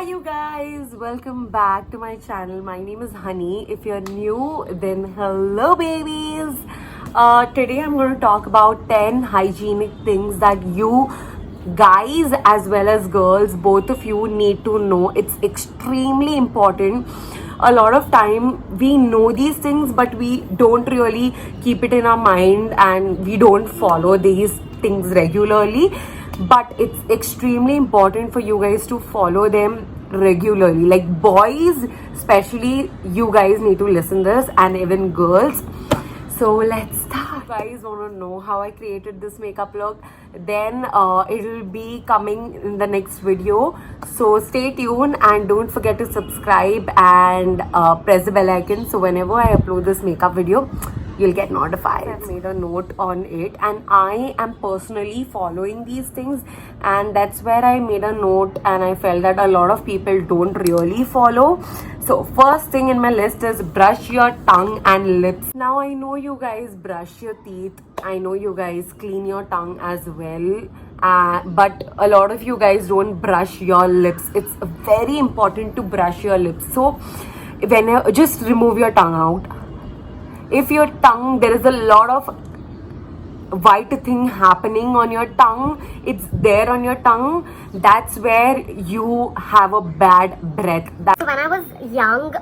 you guys, welcome back to my channel. My name is Honey. If you're new, then hello babies. Today I'm going to talk about 10 hygienic things that you guys as well as girls, both of you, need to know. It's extremely important. A lot of time we know these things, but we don't really keep it in our mind and we don't follow these things regularly. But it's extremely important for you guys to follow them regularly. Like boys especially, you guys need to listen this, and even girls. So let's start. If you guys want to know how I created this makeup look, then it'll be coming in the next video. So stay tuned and don't forget to subscribe and press the bell icon, so whenever I upload this makeup video, you'll get notified. I've made a note on it and I am personally following these things, and that's where I made a note and I felt that a lot of people don't really follow. So first thing in my list is brush your tongue and lips. Now I know you guys brush your teeth, I know you guys clean your tongue as well, but a lot of you guys don't brush your lips. It's very important to brush your lips. So when just remove your tongue out. If your tongue, there is a lot of white thing happening on your tongue, it's there on your tongue, that's where you have a bad breath. So when I was young,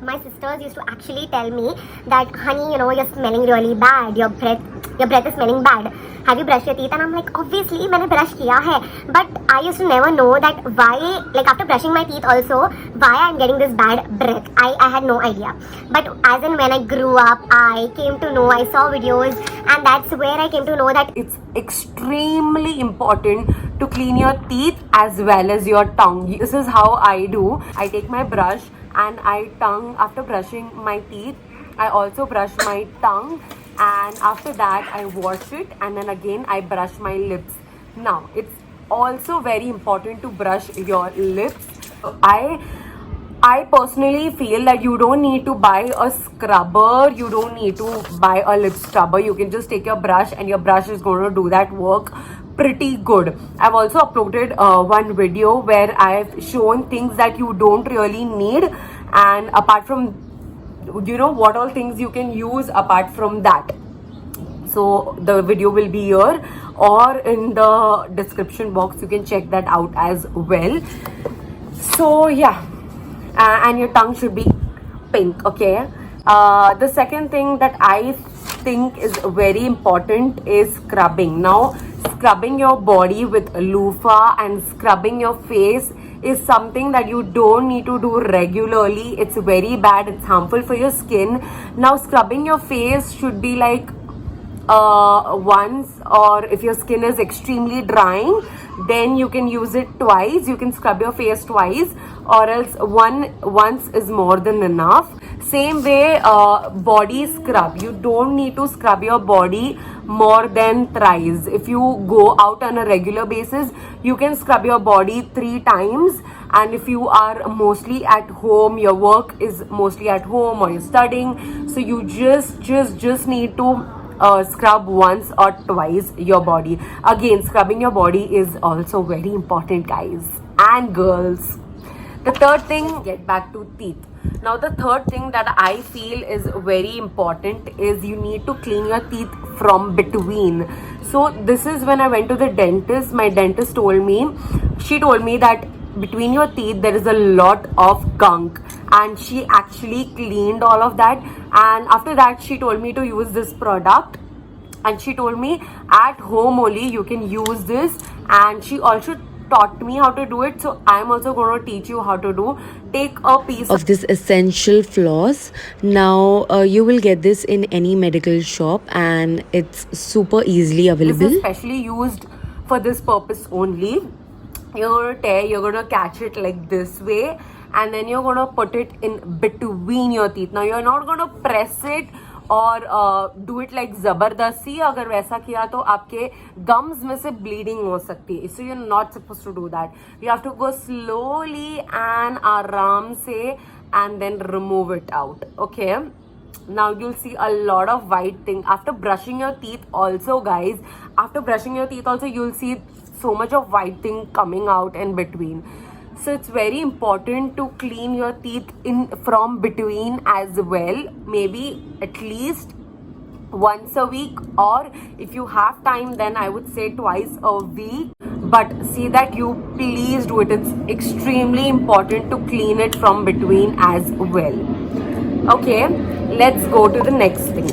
my sisters used to actually tell me that, honey, you're smelling really bad, your breath is smelling bad, have you brushed your teeth? And I'm like, obviously मैंने brush किया है, but I used to never know that why, like after brushing my teeth also, why I'm getting this bad breath. I had no idea. But as in when I grew up, I came to know, I saw videos, and that's where I came to know that it's extremely important to clean your teeth as well as your tongue. This is how I do. I take my brush and after brushing my teeth, I also brush my tongue, and after that I wash it, and then again I brush my lips. Now it's also very important to brush your lips. I personally feel that you don't need to buy a scrubber, you don't need to buy a lip scrubber. You can just take your brush and your brush is going to do that work pretty good. I've also uploaded one video where I've shown things that you don't really need, and apart from, what all things you can use apart from that. So the video will be here or in the description box, you can check that out as well. So yeah, and your tongue should be pink, okay? The second thing that I think is very important is scrubbing. Now scrubbing your body with loofah and scrubbing your face is something that you don't need to do regularly. It's very bad, it's harmful for your skin. Now scrubbing your face should be like once, or if your skin is extremely drying, then you can use it twice. You can scrub your face twice, or else once is more than enough. Same way, body scrub, you don't need to scrub your body more than thrice. If you go out on a regular basis, you can scrub your body 3 times. And if you are mostly at home, your work is mostly at home, or you're studying, so you just need to scrub once or twice your body. Again, scrubbing your body is also very important, guys and girls. The third thing, get back to teeth. Now the third thing that I feel is very important is you need to clean your teeth from between. So this is when I went to the dentist. My dentist told me that between your teeth there is a lot of gunk, and she actually cleaned all of that. And after that she told me to use this product, and she told me at home only you can use this, and she also taught me how to do it. So I'm also going to teach you how to do. Take a piece of this essential floss. Now you will get this in any medical shop and it's super easily available. This is specially used for this purpose only. You're going to catch it like this way, and then you're going to put it in between your teeth. Now you're not going to press it और do it like जबरदस्ती. अगर वैसा किया तो आपके gums में से bleeding हो सकती है, so you are not suppose to do that. You have to go slowly and आराम से and then remove it out. Okay, now you'll see a lot of white thing after brushing your teeth also, guys. After brushing your teeth also, you'll see so much of white thing coming out in between. So it's very important to clean your teeth in from between as well, maybe at least once a week, or if you have time then I would say twice a week. But see that you please do it. It's extremely important to clean it from between as well. Okay, let's go to the next thing.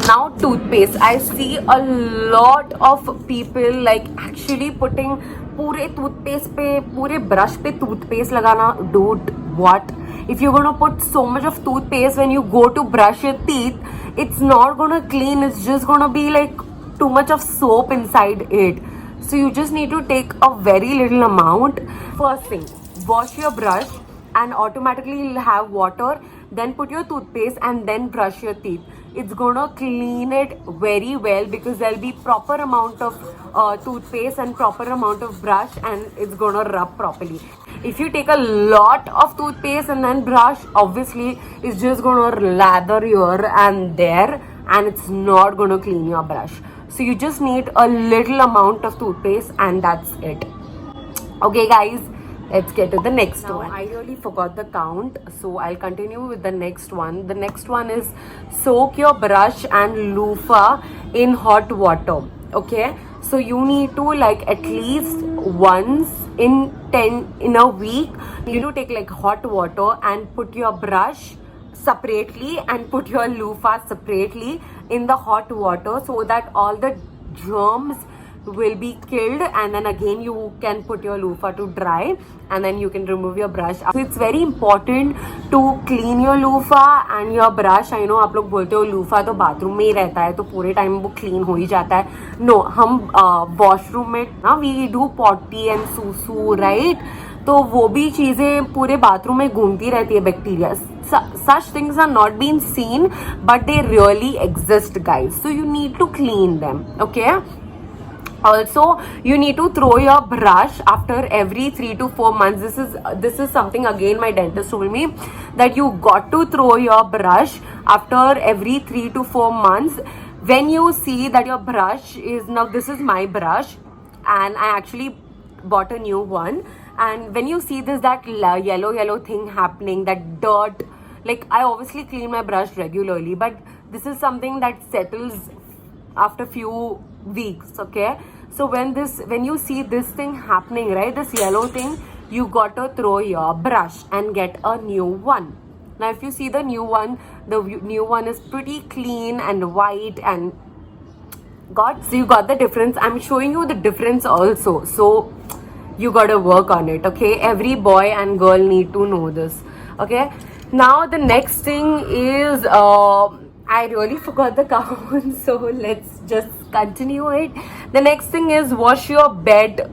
Now toothpaste. I see a lot of people like actually putting पूरे toothpaste पे, पूरे brush पे toothpaste लगाना. Dude, what? If you're gonna put so much of toothpaste when you go to brush your teeth, it's not gonna clean. It's just gonna be like too much of soap inside it. So you just need to take a very little amount. First thing, wash your brush and automatically you'll have water. Then put your toothpaste and then brush your teeth. It's gonna clean it very well because there'll be proper amount of toothpaste and proper amount of brush, and it's gonna rub properly. If you take a lot of toothpaste and then brush, obviously it's just gonna lather here and there, and it's not gonna clean your brush. So you just need a little amount of toothpaste and that's it. Okay guys, let's get to the next one. I really forgot the count, so I'll continue with the next one. The next one is soak your brush and loofah in hot water. Okay, so you need to like at least once in a week, you need to take like hot water and put your brush separately and put your loofah separately in the hot water so that all the germs will be killed, and then again you can put your loofah to dry and then you can remove your brush. So it's very important to clean your loofah and your brush. I know आप लोग बोलते हो loofah तो bathroom में ही रहता है तो पूरे टाइम वो clean हो ही जाता है. No, हम washroom में ना we do potty and susu, right? तो वो भी चीज़ें पूरे बाथरूम में घूमती रहती है bacteria. Such things are not being seen, but they really exist, guys. So you need to clean them, okay? Also, you need to throw your brush after every 3 to 4 months. This is something again my dentist told me, that you got to throw your brush after every 3 to 4 months. When you see that your brush is, now this is my brush and I actually bought a new one, and when you see this, that yellow thing happening, that dirt, like I obviously clean my brush regularly, but this is something that settles after few weeks. Okay, so when you see this thing happening, right, this yellow thing, you got to throw your brush and get a new one. Now if you see the new one is pretty clean and white, and so you got the difference. I'm showing you the difference also, so you gotta work on it. Okay, every boy and girl need to know this. Okay, now the next thing is I really forgot the count, so let's just continue it. The next thing is wash your bed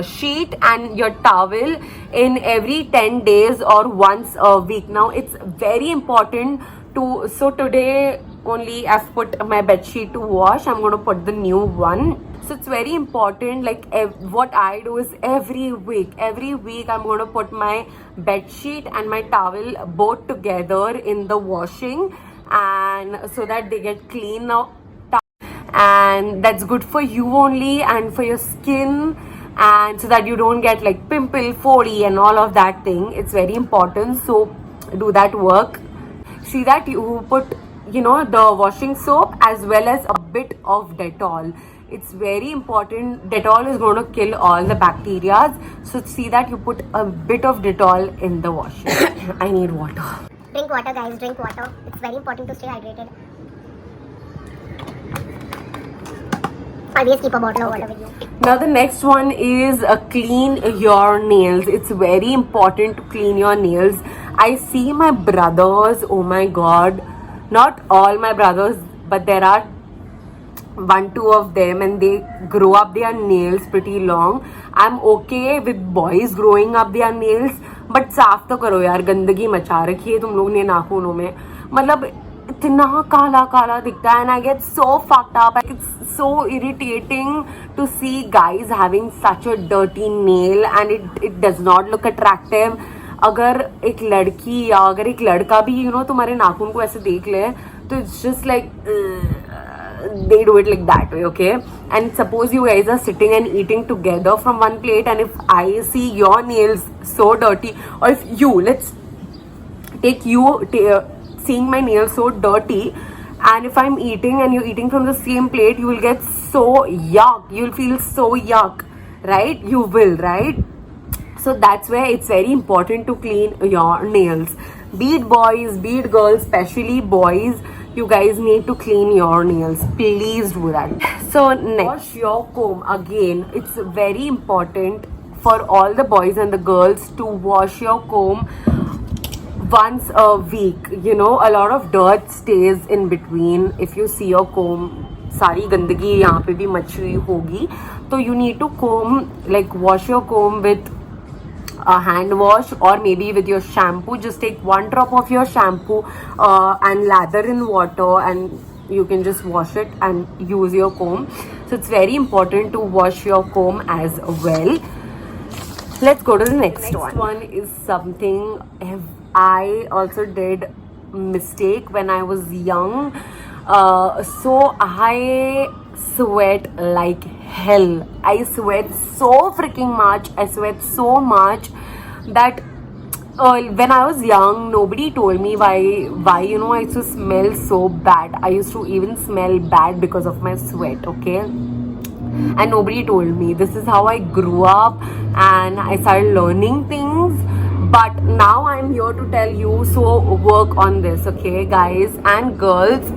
sheet and your towel in every 10 days or once a week. Now it's very important to, so today only I've put my bed sheet to wash. I'm going to put the new one. So it's very important, like what I do is every week I'm going to put my bed sheet and my towel both together in the washing, and so that they get clean now, and that's good for you only and for your skin, and so that you don't get like pimple, foley and all of that thing. It's very important, so do that work. See that you put, you know, the washing soap as well as a bit of Dettol. It's very important. Dettol is going to kill all the bacteria, so see that you put a bit of Dettol in the washing. I need water. Drink water, guys. Drink water. It's very important to stay hydrated. Always keep a bottle of water with you. Now the next one is clean your nails. It's very important to clean your nails. I see my brothers, oh my god, not all my brothers, but there are 1-2 of them, and they grow up their nails pretty long. I'm okay with boys growing up their nails, but साफ तो करो यार, गंदगी मचा रखी है तुम लोग ने नाखूनों में. मतलब इतना काला काला दिखता है, and I get so fucked up. It's so irritating to see guys having such a dirty nail, and it does not look attractive. अगर एक लड़की या अगर एक लड़का भी तुम्हारे नाखून को ऐसे देख ले, तो it's just like they do it like that way. Okay, and suppose you guys are sitting and eating together from one plate, and if I see your nails so dirty, or if you, let's take you seeing my nails so dirty, and if I'm eating and you're eating from the same plate, you will get so yuck, you'll feel so yuck, right? You will, right? So that's where it's very important to clean your nails. Be it boys, be it girls, especially boys, you guys need to clean your nails. Please do that. So next, wash your comb. Again, it's very important for all the boys and the girls to wash your comb once a week. You know, a lot of dirt stays in between. If you see your comb, सारी गंदगी यहाँ पे भी मची होगी, तो you need to comb, like wash your comb with a hand wash or maybe with your shampoo. Just take 1 drop of your shampoo and lather in water, and you can just wash it and use your comb. So it's very important to wash your comb as well. Let's go to the next one. Next one is something I also did mistake when I was young. So I sweat like hell. I sweat so freaking much. I sweat so much that when I was young, nobody told me why you know, I used to smell so bad. I used to even smell bad because of my sweat, okay? And nobody told me. This is how I grew up and I started learning things. But now I'm here to tell you, so work on this, okay, guys and girls.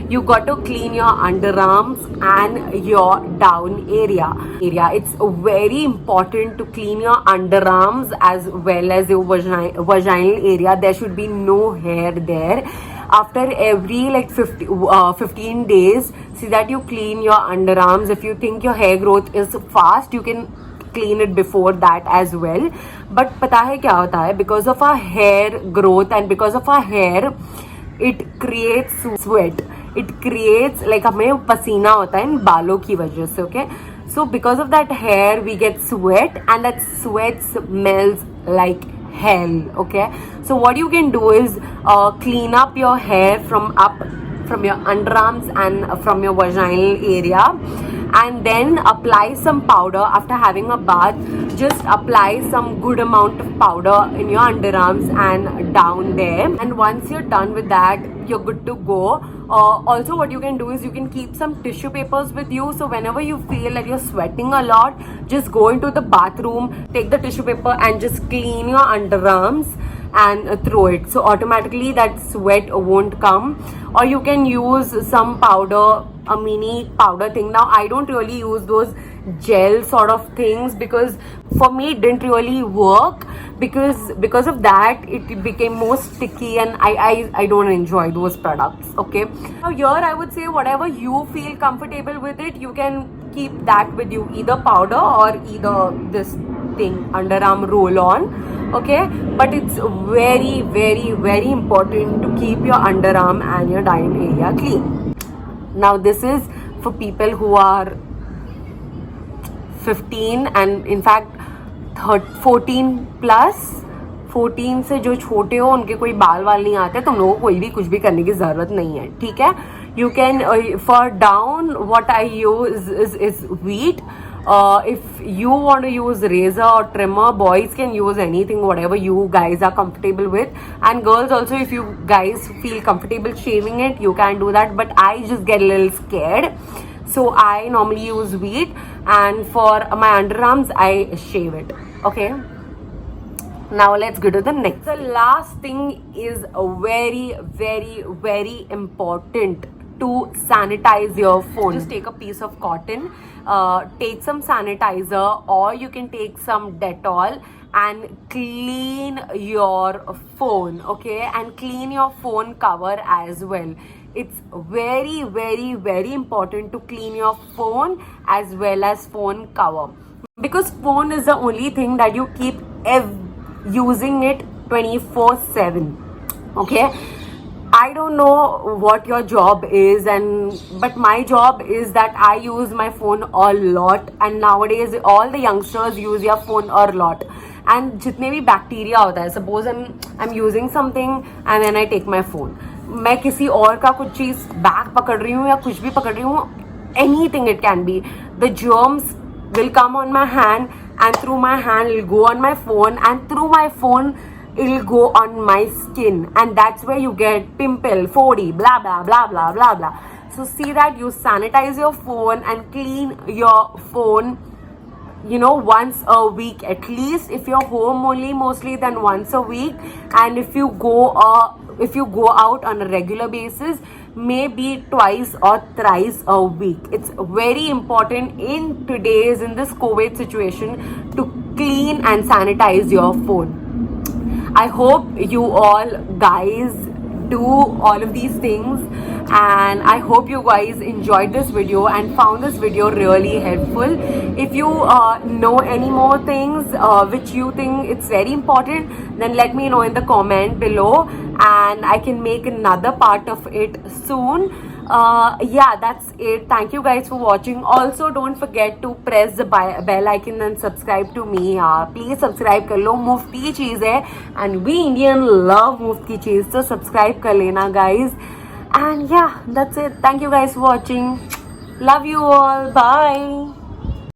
You got to clean your underarms and your down area. It's very important to clean your underarms as well as your vaginal area. There should be no hair there. After every like 15 days, see that you clean your underarms. If you think your hair growth is fast, you can clean it before that as well. But पता है क्या होता है? Because of our hair growth and because of our hair, it creates sweat. It creates like हमें पसीना होता है इन बालों की वजह से, okay? So because of that hair, we get sweat, and that sweat smells like hell, okay? So what you can do is clean up your hair from your underarms and from your vaginal area, and then apply some powder after having a bath. Just apply some good amount of powder in your underarms and down there, and once you're done with that, you're good to go. Also what you can do is you can keep some tissue papers with you, so whenever you feel that you're sweating a lot, just go into the bathroom, take the tissue paper and just clean your underarms and throw it, so automatically that sweat won't come. Or you can use some powder, a mini powder thing. Now I don't really use those gel sort of things because for me it didn't really work, because of that it became more sticky, and I don't enjoy those products, okay? Now here I would say whatever you feel comfortable with it, you can keep that with you, either powder or either this thing, underarm roll on, okay? But it's very very very important to keep your underarm and your down area clean. Now this is for people who are 15 and in fact 14 plus. 14 से जो छोटे हो उनके कोई बाल वाल नहीं आते, तुम लोगों को कोई भी कुछ भी करने की ज़रूरत नहीं है, ठीक है? You can for down what I use is wheat. If you want to use razor or trimmer, boys can use anything whatever you guys are comfortable with, and girls also, if you guys feel comfortable shaving it, you can do that, but I just get a little scared, so I normally use wheat, and for my underarms I shave it, okay? Now let's go to the next. The last thing is very very very important, to sanitize your phone. Just take a piece of cotton, take some sanitizer, or you can take some Dettol and clean your phone, okay? And clean your phone cover as well. It's very very very important to clean your phone as well as phone cover, because phone is the only thing that you keep using it 24/7, okay? I don't know what your job is, but my job is that I use my phone a lot, and nowadays all the youngsters use their phone a lot. And जितने भी bacteria होता है, suppose I'm using something and then I take my phone, मैं किसी और का कुछ चीज़ bag पकड़ रही हूँ या कुछ भी पकड़ रही हूँ, anything it can be. The germs will come on my hand, and through my hand it'll go on my phone, and through my phone it'll go on my skin, and that's where you get pimple, 4D, blah blah blah blah blah blah. So see that you sanitize your phone and clean your phone, you know, once a week at least. If you're home only, mostly, then once a week. And if you go out on a regular basis, maybe twice or thrice a week. It's very important in this COVID situation to clean and sanitize your phone. I hope you all guys do all of these things, and I hope you guys enjoyed this video and found this video really helpful. If you know any more things which you think it's very important, then let me know in the comment below, and I can make another part of it soon. Yeah, that's it. Thank you guys for watching. Also, don't forget to press the bell icon and subscribe to me. Please subscribe कर लो, मुफ्त की चीज़ है, and we Indian love मुफ्त की चीज़, so subscribe कर लेना guys. And yeah, that's it. Thank you guys for watching. Love you all. Bye.